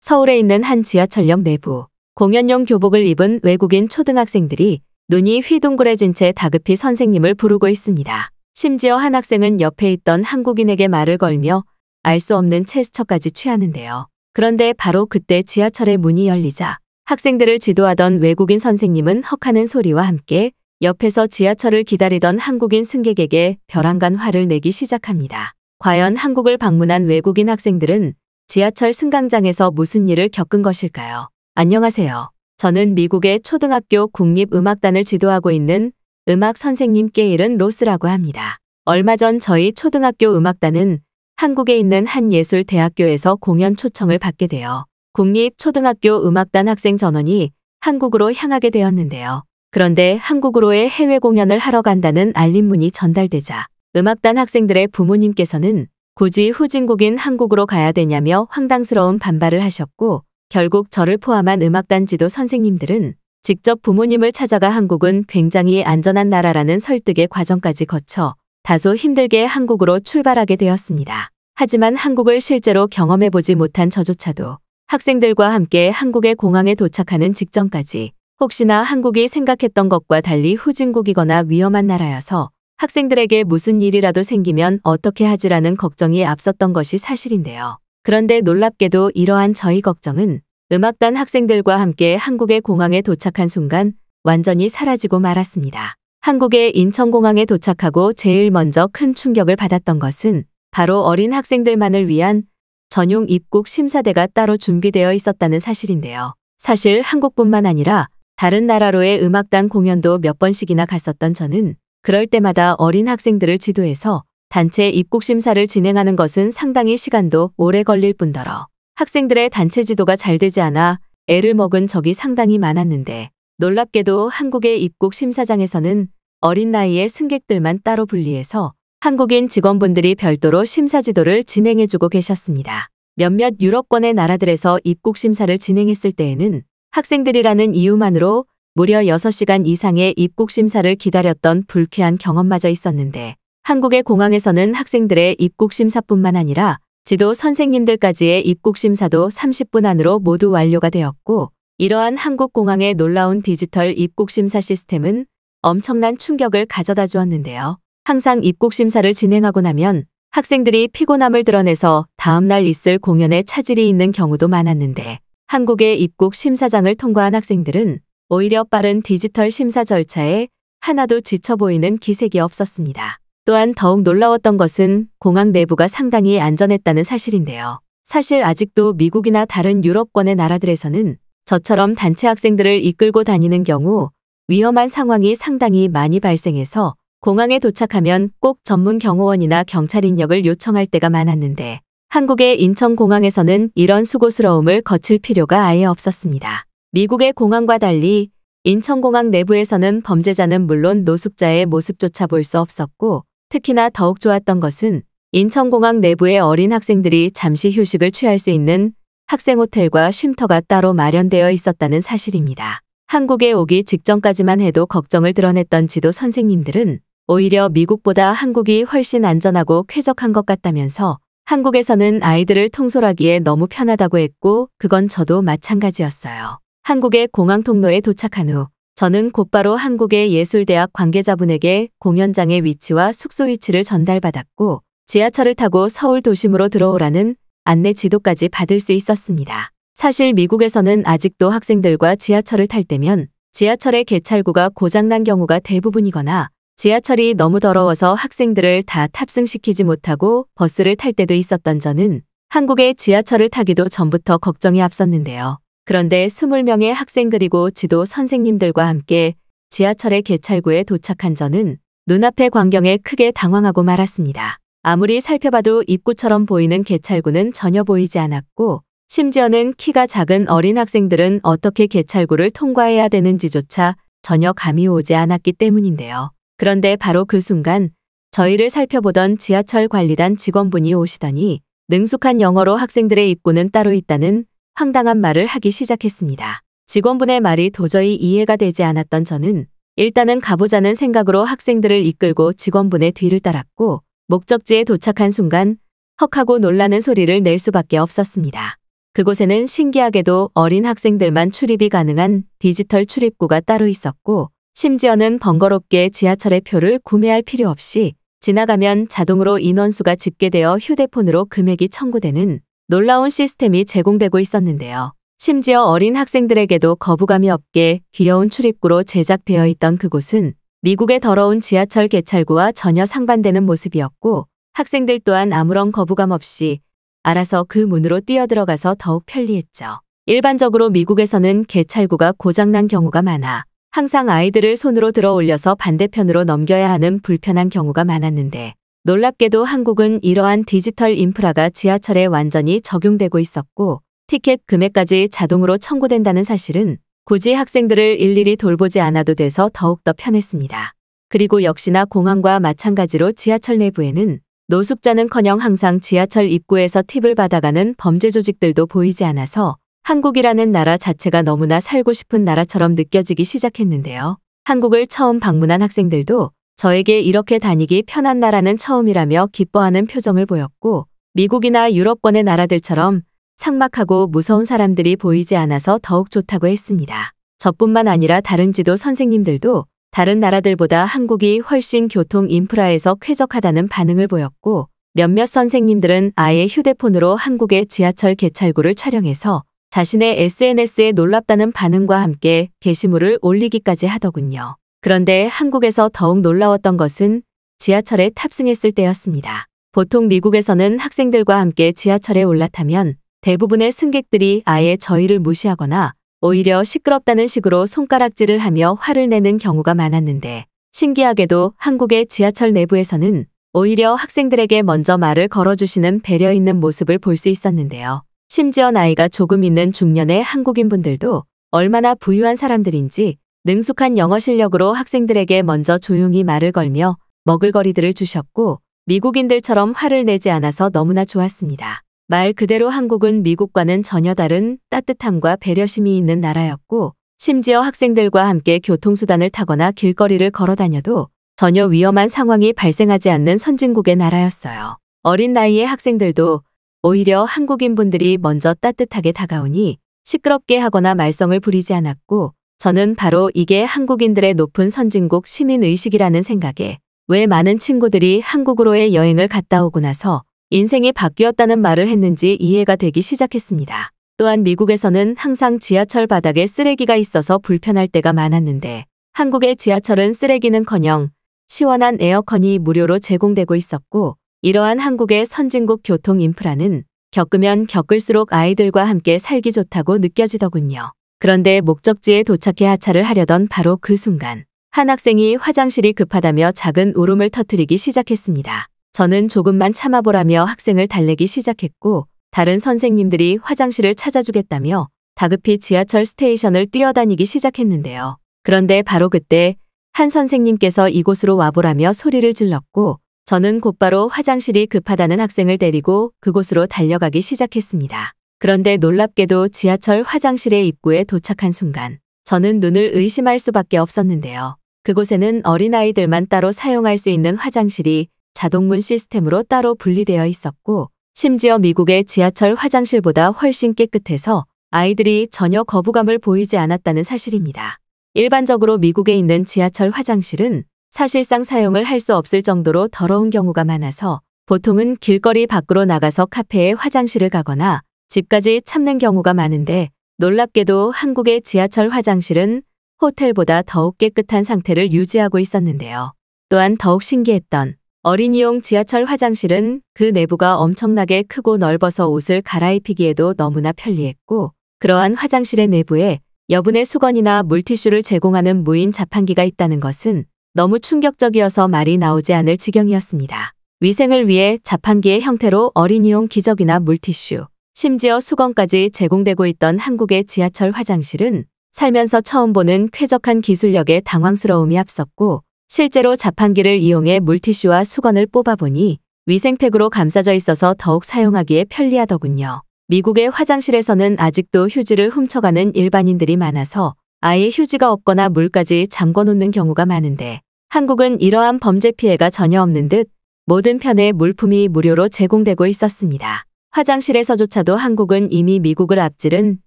서울에 있는 한 지하철역 내부. 공연용 교복을 입은 외국인 초등학생들이 눈이 휘둥그레진 채 다급히 선생님을 부르고 있습니다. 심지어 한 학생은 옆에 있던 한국인에게 말을 걸며 알 수 없는 제스처까지 취하는데요. 그런데 바로 그때 지하철의 문이 열리자 학생들을 지도하던 외국인 선생님은 헉하는 소리와 함께 옆에서 지하철을 기다리던 한국인 승객에게 벼랑간 화를 내기 시작합니다. 과연 한국을 방문한 외국인 학생들은 지하철 승강장에서 무슨 일을 겪은 것일까요? 안녕하세요. 저는 미국의 초등학교 국립음악단을 지도하고 있는 음악 선생님 게일은 로스라고 합니다. 얼마 전 저희 초등학교 음악단은 한국에 있는 한 예술대학교에서 공연 초청을 받게 되어 국립초등학교 음악단 학생 전원이 한국으로 향하게 되었는데요. 그런데 한국으로의 해외 공연을 하러 간다는 알림문이 전달되자 음악단 학생들의 부모님께서는 굳이 후진국인 한국으로 가야 되냐며 황당스러운 반발을 하셨고, 결국 저를 포함한 음악단 지도 선생님들은 직접 부모님을 찾아가 한국은 굉장히 안전한 나라라는 설득의 과정까지 거쳐 다소 힘들게 한국으로 출발하게 되었습니다. 하지만 한국을 실제로 경험해보지 못한 저조차도 학생들과 함께 한국의 공항에 도착하는 직전까지 혹시나 한국이 생각했던 것과 달리 후진국이거나 위험한 나라여서 학생들에게 무슨 일이라도 생기면 어떻게 하지라는 걱정이 앞섰던 것이 사실인데요. 그런데 놀랍게도 이러한 저희 걱정은 음악단 학생들과 함께 한국의 공항에 도착한 순간 완전히 사라지고 말았습니다. 한국의 인천공항에 도착하고 제일 먼저 큰 충격을 받았던 것은 바로 어린 학생들만을 위한 전용 입국 심사대가 따로 준비되어 있었다는 사실인데요. 사실 한국뿐만 아니라 다른 나라로의 음악단 공연도 몇 번씩이나 갔었던 저는 그럴 때마다 어린 학생들을 지도해서 단체 입국 심사를 진행하는 것은 상당히 시간도 오래 걸릴 뿐더러 학생들의 단체 지도가 잘 되지 않아 애를 먹은 적이 상당히 많았는데, 놀랍게도 한국의 입국 심사장에서는 어린 나이의 승객들만 따로 분리해서 한국인 직원분들이 별도로 심사 지도를 진행해주고 계셨습니다. 몇몇 유럽권의 나라들에서 입국 심사를 진행했을 때에는 학생들이라는 이유만으로 무려 6시간 이상의 입국 심사를 기다렸던 불쾌한 경험마저 있었는데, 한국의 공항에서는 학생들의 입국 심사뿐만 아니라 지도 선생님들까지의 입국 심사도 30분 안으로 모두 완료가 되었고, 이러한 한국 공항의 놀라운 디지털 입국 심사 시스템은 엄청난 충격을 가져다 주었는데요. 항상 입국 심사를 진행하고 나면 학생들이 피곤함을 드러내서 다음날 있을 공연에 차질이 있는 경우도 많았는데, 한국의 입국 심사장을 통과한 학생들은 오히려 빠른 디지털 심사 절차에 하나도 지쳐 보이는 기색이 없었습니다. 또한 더욱 놀라웠던 것은 공항 내부가 상당히 안전했다는 사실인데요. 사실 아직도 미국이나 다른 유럽권의 나라들에서는 저처럼 단체 학생들을 이끌고 다니는 경우 위험한 상황이 상당히 많이 발생해서 공항에 도착하면 꼭 전문 경호원이나 경찰 인력을 요청할 때가 많았는데, 한국의 인천공항에서는 이런 수고스러움을 거칠 필요가 아예 없었습니다. 미국의 공항과 달리 인천공항 내부에서는 범죄자는 물론 노숙자의 모습조차 볼 수 없었고, 특히나 더욱 좋았던 것은 인천공항 내부의 어린 학생들이 잠시 휴식을 취할 수 있는 학생 호텔과 쉼터가 따로 마련되어 있었다는 사실입니다. 한국에 오기 직전까지만 해도 걱정을 드러냈던 지도 선생님들은 오히려 미국보다 한국이 훨씬 안전하고 쾌적한 것 같다면서 한국에서는 아이들을 통솔하기에 너무 편하다고 했고, 그건 저도 마찬가지였어요. 한국의 공항 통로에 도착한 후 저는 곧바로 한국의 예술대학 관계자분에게 공연장의 위치와 숙소 위치를 전달받았고, 지하철을 타고 서울 도심으로 들어오라는 안내 지도까지 받을 수 있었습니다. 사실 미국에서는 아직도 학생들과 지하철을 탈 때면 지하철의 개찰구가 고장난 경우가 대부분이거나 지하철이 너무 더러워서 학생들을 다 탑승시키지 못하고 버스를 탈 때도 있었던 저는 한국의 지하철을 타기도 전부터 걱정이 앞섰는데요. 그런데 20명의 학생 그리고 지도 선생님들과 함께 지하철의 개찰구에 도착한 저는 눈앞의 광경에 크게 당황하고 말았습니다. 아무리 살펴봐도 입구처럼 보이는 개찰구는 전혀 보이지 않았고, 심지어는 키가 작은 어린 학생들은 어떻게 개찰구를 통과해야 되는지조차 전혀 감이 오지 않았기 때문인데요. 그런데 바로 그 순간 저희를 살펴보던 지하철 관리단 직원분이 오시더니 능숙한 영어로 학생들의 입구는 따로 있다는 황당한 말을 하기 시작했습니다. 직원분의 말이 도저히 이해가 되지 않았던 저는 일단은 가보자는 생각으로 학생들을 이끌고 직원분의 뒤를 따랐고, 목적지에 도착한 순간 헉하고 놀라는 소리를 낼 수밖에 없었습니다. 그곳에는 신기하게도 어린 학생들만 출입이 가능한 디지털 출입구가 따로 있었고, 심지어는 번거롭게 지하철의 표를 구매할 필요 없이 지나가면 자동으로 인원수가 집계되어 휴대폰으로 금액이 청구되는 놀라운 시스템이 제공되고 있었는데요. 심지어 어린 학생들에게도 거부감이 없게 귀여운 출입구로 제작되어 있던 그곳은 미국의 더러운 지하철 개찰구와 전혀 상반되는 모습이었고, 학생들 또한 아무런 거부감 없이 알아서 그 문으로 뛰어들어가서 더욱 편리했죠. 일반적으로 미국에서는 개찰구가 고장난 경우가 많아 항상 아이들을 손으로 들어 올려서 반대편으로 넘겨야 하는 불편한 경우가 많았는데, 놀랍게도 한국은 이러한 디지털 인프라가 지하철에 완전히 적용되고 있었고, 티켓 금액까지 자동으로 청구된다는 사실은 굳이 학생들을 일일이 돌보지 않아도 돼서 더욱더 편했습니다. 그리고 역시나 공항과 마찬가지로 지하철 내부에는 노숙자는커녕 항상 지하철 입구에서 팁을 받아가는 범죄 조직들도 보이지 않아서 한국이라는 나라 자체가 너무나 살고 싶은 나라처럼 느껴지기 시작했는데요. 한국을 처음 방문한 학생들도 저에게 이렇게 다니기 편한 나라는 처음이라며 기뻐하는 표정을 보였고, 미국이나 유럽권의 나라들처럼 삭막하고 무서운 사람들이 보이지 않아서 더욱 좋다고 했습니다. 저뿐만 아니라 다른 지도 선생님들도 다른 나라들보다 한국이 훨씬 교통 인프라에서 쾌적하다는 반응을 보였고, 몇몇 선생님들은 아예 휴대폰으로 한국의 지하철 개찰구를 촬영해서 자신의 SNS에 놀랍다는 반응과 함께 게시물을 올리기까지 하더군요. 그런데 한국에서 더욱 놀라웠던 것은 지하철에 탑승했을 때였습니다. 보통 미국에서는 학생들과 함께 지하철에 올라타면 대부분의 승객들이 아예 저희를 무시하거나 오히려 시끄럽다는 식으로 손가락질을 하며 화를 내는 경우가 많았는데, 신기하게도 한국의 지하철 내부에서는 오히려 학생들에게 먼저 말을 걸어주시는 배려 있는 모습을 볼 수 있었는데요. 심지어 나이가 조금 있는 중년의 한국인분들도 얼마나 부유한 사람들인지 능숙한 영어 실력으로 학생들에게 먼저 조용히 말을 걸며 먹을거리들을 주셨고, 미국인들처럼 화를 내지 않아서 너무나 좋았습니다. 말 그대로 한국은 미국과는 전혀 다른 따뜻함과 배려심이 있는 나라였고, 심지어 학생들과 함께 교통수단을 타거나 길거리를 걸어 다녀도 전혀 위험한 상황이 발생하지 않는 선진국의 나라였어요. 어린 나이의 학생들도 오히려 한국인분들이 먼저 따뜻하게 다가오니 시끄럽게 하거나 말썽을 부리지 않았고, 저는 바로 이게 한국인들의 높은 선진국 시민의식이라는 생각에 왜 많은 친구들이 한국으로의 여행을 갔다 오고 나서 인생이 바뀌었다는 말을 했는지 이해가 되기 시작했습니다. 또한 미국에서는 항상 지하철 바닥에 쓰레기가 있어서 불편할 때가 많았는데, 한국의 지하철은 쓰레기는커녕 시원한 에어컨이 무료로 제공되고 있었고, 이러한 한국의 선진국 교통 인프라는 겪으면 겪을수록 아이들과 함께 살기 좋다고 느껴지더군요. 그런데 목적지에 도착해 하차를 하려던 바로 그 순간, 한 학생이 화장실이 급하다며 작은 울음을 터뜨리기 시작했습니다. 저는 조금만 참아보라며 학생을 달래기 시작했고, 다른 선생님들이 화장실을 찾아주겠다며 다급히 지하철 스테이션을 뛰어다니기 시작했는데요. 그런데 바로 그때 한 선생님께서 이곳으로 와보라며 소리를 질렀고, 저는 곧바로 화장실이 급하다는 학생을 데리고 그곳으로 달려가기 시작했습니다. 그런데 놀랍게도 지하철 화장실의 입구에 도착한 순간 저는 눈을 의심할 수밖에 없었는데요. 그곳에는 어린아이들만 따로 사용할 수 있는 화장실이 자동문 시스템으로 따로 분리되어 있었고, 심지어 미국의 지하철 화장실보다 훨씬 깨끗해서 아이들이 전혀 거부감을 보이지 않았다는 사실입니다. 일반적으로 미국에 있는 지하철 화장실은 사실상 사용을 할 수 없을 정도로 더러운 경우가 많아서 보통은 길거리 밖으로 나가서 카페에 화장실을 가거나 집까지 참는 경우가 많은데, 놀랍게도 한국의 지하철 화장실은 호텔보다 더욱 깨끗한 상태를 유지하고 있었는데요. 또한 더욱 신기했던 어린이용 지하철 화장실은 그 내부가 엄청나게 크고 넓어서 옷을 갈아입히기에도 너무나 편리했고, 그러한 화장실의 내부에 여분의 수건이나 물티슈를 제공하는 무인 자판기가 있다는 것은 너무 충격적이어서 말이 나오지 않을 지경이었습니다. 위생을 위해 자판기의 형태로 어린이용 기저귀나 물티슈, 심지어 수건까지 제공되고 있던 한국의 지하철 화장실은 살면서 처음 보는 쾌적한 기술력에 당황스러움이 앞섰고, 실제로 자판기를 이용해 물티슈와 수건을 뽑아보니 위생팩으로 감싸져 있어서 더욱 사용하기에 편리하더군요. 미국의 화장실에서는 아직도 휴지를 훔쳐가는 일반인들이 많아서 아예 휴지가 없거나 물까지 잠궈놓는 경우가 많은데, 한국은 이러한 범죄 피해가 전혀 없는 듯 모든 편에 물품이 무료로 제공되고 있었습니다. 화장실에서조차도 한국은 이미 미국을 앞지른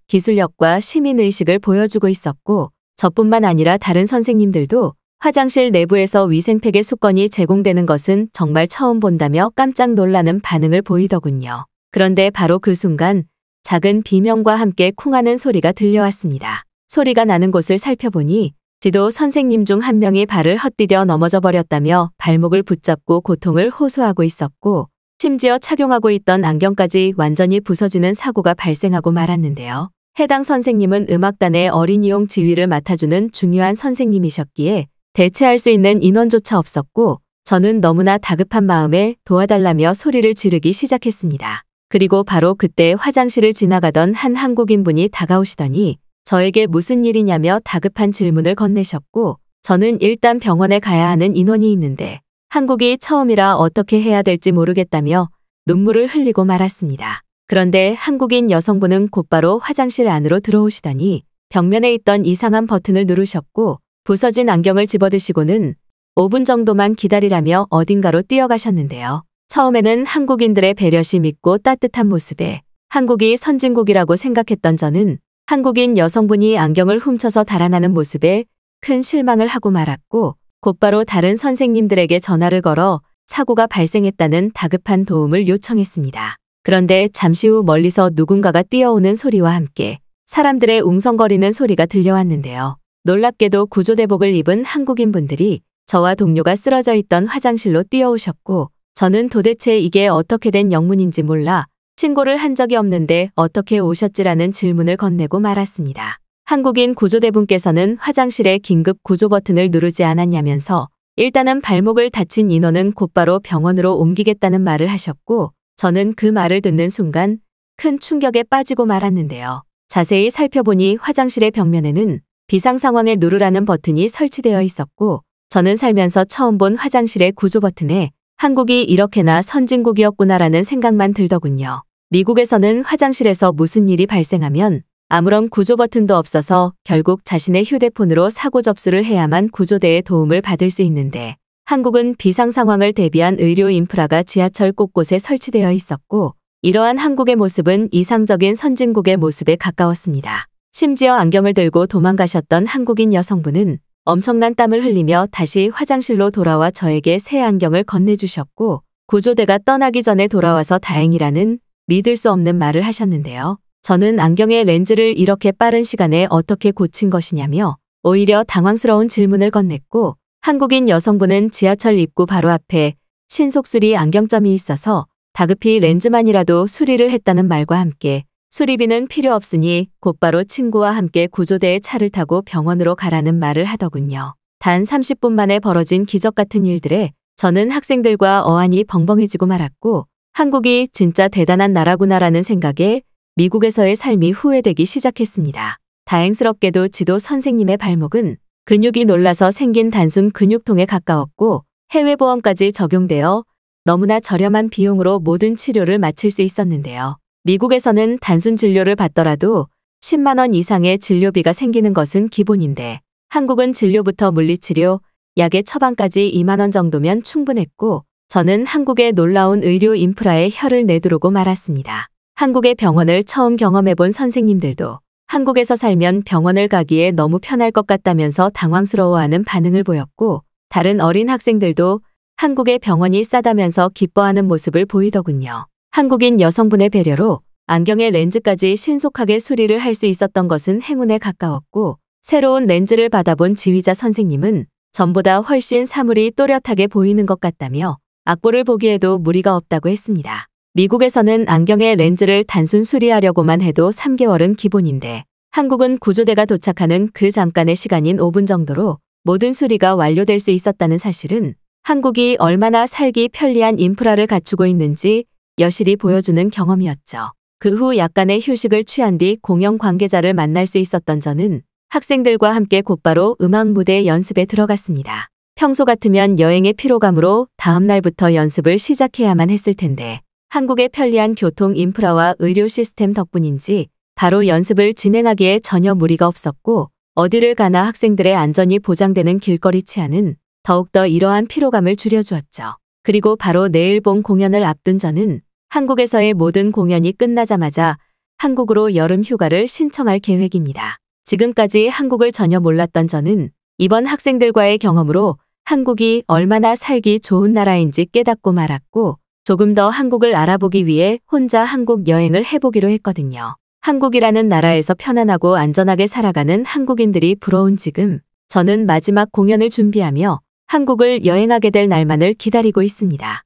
기술력과 시민의식을 보여주고 있었고, 저뿐만 아니라 다른 선생님들도 화장실 내부에서 위생팩의 수건이 제공되는 것은 정말 처음 본다며 깜짝 놀라는 반응을 보이더군요. 그런데 바로 그 순간 작은 비명과 함께 쿵하는 소리가 들려왔습니다. 소리가 나는 곳을 살펴보니 지도 선생님 중 한 명이 발을 헛디뎌 넘어져 버렸다며 발목을 붙잡고 고통을 호소하고 있었고, 심지어 착용하고 있던 안경까지 완전히 부서지는 사고가 발생하고 말았는데요. 해당 선생님은 음악단의 어린이용 지휘를 맡아주는 중요한 선생님이셨기에 대체할 수 있는 인원조차 없었고, 저는 너무나 다급한 마음에 도와달라며 소리를 지르기 시작했습니다. 그리고 바로 그때 화장실을 지나가던 한 한국인분이 다가오시더니 저에게 무슨 일이냐며 다급한 질문을 건네셨고, 저는 일단 병원에 가야 하는 인원이 있는데 한국이 처음이라 어떻게 해야 될지 모르겠다며 눈물을 흘리고 말았습니다. 그런데 한국인 여성분은 곧바로 화장실 안으로 들어오시더니 벽면에 있던 이상한 버튼을 누르셨고, 부서진 안경을 집어드시고는 5분 정도만 기다리라며 어딘가로 뛰어가셨는데요. 처음에는 한국인들의 배려심 있고 따뜻한 모습에 한국이 선진국이라고 생각했던 저는 한국인 여성분이 안경을 훔쳐서 달아나는 모습에 큰 실망을 하고 말았고, 곧바로 다른 선생님들에게 전화를 걸어 사고가 발생했다는 다급한 도움을 요청했습니다. 그런데 잠시 후 멀리서 누군가가 뛰어오는 소리와 함께 사람들의 웅성거리는 소리가 들려왔는데요. 놀랍게도 구조대복을 입은 한국인분들이 저와 동료가 쓰러져 있던 화장실로 뛰어오셨고, 저는 도대체 이게 어떻게 된 영문인지 몰라 신고를 한 적이 없는데 어떻게 오셨지라는 질문을 건네고 말았습니다. 한국인 구조대분께서는 화장실의 긴급 구조 버튼을 누르지 않았냐면서 일단은 발목을 다친 인원은 곧바로 병원으로 옮기겠다는 말을 하셨고, 저는 그 말을 듣는 순간 큰 충격에 빠지고 말았는데요. 자세히 살펴보니 화장실의 벽면에는 비상 상황에 누르라는 버튼이 설치되어 있었고, 저는 살면서 처음 본 화장실의 구조 버튼에 한국이 이렇게나 선진국이었구나라는 생각만 들더군요. 미국에서는 화장실에서 무슨 일이 발생하면 아무런 구조 버튼도 없어서 결국 자신의 휴대폰으로 사고 접수를 해야만 구조대의 도움을 받을 수 있는데, 한국은 비상 상황을 대비한 의료 인프라가 지하철 곳곳에 설치되어 있었고, 이러한 한국의 모습은 이상적인 선진국의 모습에 가까웠습니다. 심지어 안경을 들고 도망가셨던 한국인 여성분은 엄청난 땀을 흘리며 다시 화장실로 돌아와 저에게 새 안경을 건네주셨고, 구조대가 떠나기 전에 돌아와서 다행이라는 믿을 수 없는 말을 하셨는데요. 저는 안경의 렌즈를 이렇게 빠른 시간에 어떻게 고친 것이냐며 오히려 당황스러운 질문을 건넸고, 한국인 여성분은 지하철 입구 바로 앞에 신속수리 안경점이 있어서 다급히 렌즈만이라도 수리를 했다는 말과 함께 수리비는 필요 없으니 곧바로 친구와 함께 구조대의 차를 타고 병원으로 가라는 말을 하더군요. 단 30분 만에 벌어진 기적 같은 일들에 저는 학생들과 어안이 벙벙해지고 말았고, 한국이 진짜 대단한 나라구나라는 생각에 미국에서의 삶이 후회되기 시작했습니다. 다행스럽게도 지도 선생님의 발목은 근육이 놀라서 생긴 단순 근육통에 가까웠고, 해외보험까지 적용되어 너무나 저렴한 비용으로 모든 치료를 마칠 수 있었는데요. 미국에서는 단순 진료를 받더라도 10만 원 이상의 진료비가 생기는 것은 기본인데, 한국은 진료부터 물리치료, 약의 처방까지 2만 원 정도면 충분했고, 저는 한국의 놀라운 의료 인프라에 혀를 내두르고 말았습니다. 한국의 병원을 처음 경험해본 선생님들도 한국에서 살면 병원을 가기에 너무 편할 것 같다면서 당황스러워하는 반응을 보였고, 다른 어린 학생들도 한국의 병원이 싸다면서 기뻐하는 모습을 보이더군요. 한국인 여성분의 배려로 안경의 렌즈까지 신속하게 수리를 할 수 있었던 것은 행운에 가까웠고, 새로운 렌즈를 받아본 지휘자 선생님은 전보다 훨씬 사물이 또렷하게 보이는 것 같다며 악보를 보기에도 무리가 없다고 했습니다. 미국에서는 안경의 렌즈를 단순 수리하려고만 해도 3개월은 기본인데, 한국은 구조대가 도착하는 그 잠깐의 시간인 5분 정도로 모든 수리가 완료될 수 있었다는 사실은 한국이 얼마나 살기 편리한 인프라를 갖추고 있는지 여실히 보여주는 경험이었죠. 그 후 약간의 휴식을 취한 뒤 공연 관계자를 만날 수 있었던 저는 학생들과 함께 곧바로 음악 무대 연습에 들어갔습니다. 평소 같으면 여행의 피로감으로 다음 날부터 연습을 시작해야만 했을 텐데, 한국의 편리한 교통 인프라와 의료 시스템 덕분인지 바로 연습을 진행하기에 전혀 무리가 없었고, 어디를 가나 학생들의 안전이 보장되는 길거리 치안은 더욱더 이러한 피로감을 줄여주었죠. 그리고 바로 내일 본 공연을 앞둔 저는 한국에서의 모든 공연이 끝나자마자 한국으로 여름 휴가를 신청할 계획입니다. 지금까지 한국을 전혀 몰랐던 저는 이번 학생들과의 경험으로 한국이 얼마나 살기 좋은 나라인지 깨닫고 말았고, 조금 더 한국을 알아보기 위해 혼자 한국 여행을 해보기로 했거든요. 한국이라는 나라에서 편안하고 안전하게 살아가는 한국인들이 부러운 지금, 저는 마지막 공연을 준비하며 한국을 여행하게 될 날만을 기다리고 있습니다.